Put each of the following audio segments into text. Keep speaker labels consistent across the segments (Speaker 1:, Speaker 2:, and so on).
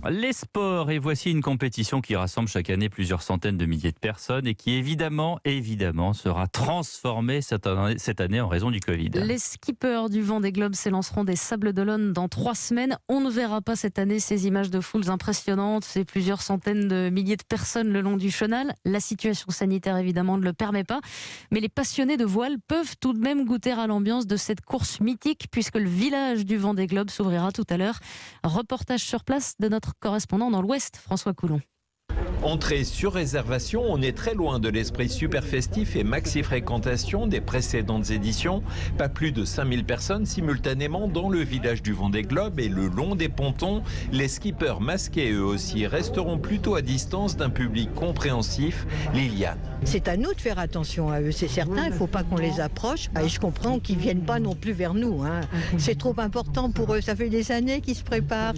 Speaker 1: Les sports, et voici une compétition qui rassemble chaque année plusieurs centaines de milliers de personnes et qui évidemment sera transformée cette année en raison du Covid.
Speaker 2: Les skippers du Vendée Globe s'élanceront des Sables d'Olonne dans 3 semaines. On ne verra pas cette année ces images de foules impressionnantes, ces plusieurs centaines de milliers de personnes le long du chenal. La situation sanitaire évidemment ne le permet pas, mais les passionnés de voile peuvent tout de même goûter à l'ambiance de cette course mythique puisque le village du Vendée Globe s'ouvrira tout à l'heure. Reportage sur place de notre correspondant dans l'Ouest, François Coulon.
Speaker 3: Entrée sur réservation, on est très loin de l'esprit super festif et maxi-fréquentation des précédentes éditions. Pas plus de 5000 personnes simultanément dans le village du Vendée Globe et le long des pontons. Les skippers masqués eux aussi resteront plutôt à distance d'un public compréhensif. Liliane.
Speaker 4: C'est à nous de faire attention à eux, c'est certain, il ne faut pas qu'on les approche. Et je comprends qu'ils ne viennent pas non plus vers nous. C'est trop important pour eux, ça fait des années qu'ils se préparent.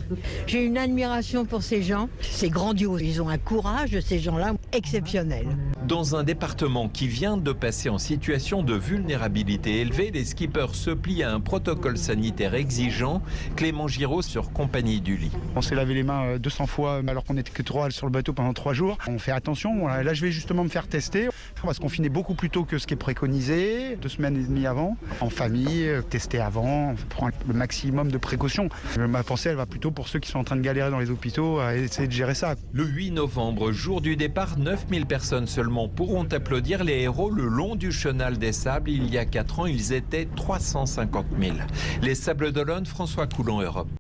Speaker 4: J'ai une admiration pour ces gens, c'est grandiose, ils ont un courage de ces gens-là exceptionnel.
Speaker 3: Dans un département qui vient de passer en situation de vulnérabilité élevée, les skippers se plient à un protocole sanitaire exigeant. Clément Giraud sur Compagnie du Lit.
Speaker 5: On s'est lavé les mains 200 fois alors qu'on n'était que 3 sur le bateau pendant 3 jours. On fait attention, là je vais justement me faire tester. On va se confiner beaucoup plus tôt que ce qui est préconisé, 2 semaines et demie avant, en famille, tester avant, prendre le maximum de précautions. Ma pensée elle va plutôt pour ceux qui sont en train de galérer dans les hôpitaux à essayer de gérer ça.
Speaker 3: Le 8 novembre, jour du départ, 9000 personnes seulement pourront applaudir les héros le long du chenal des Sables. Il y a 4 ans, ils étaient 350 000. Les Sables d'Olonne, François Coulon, Europe.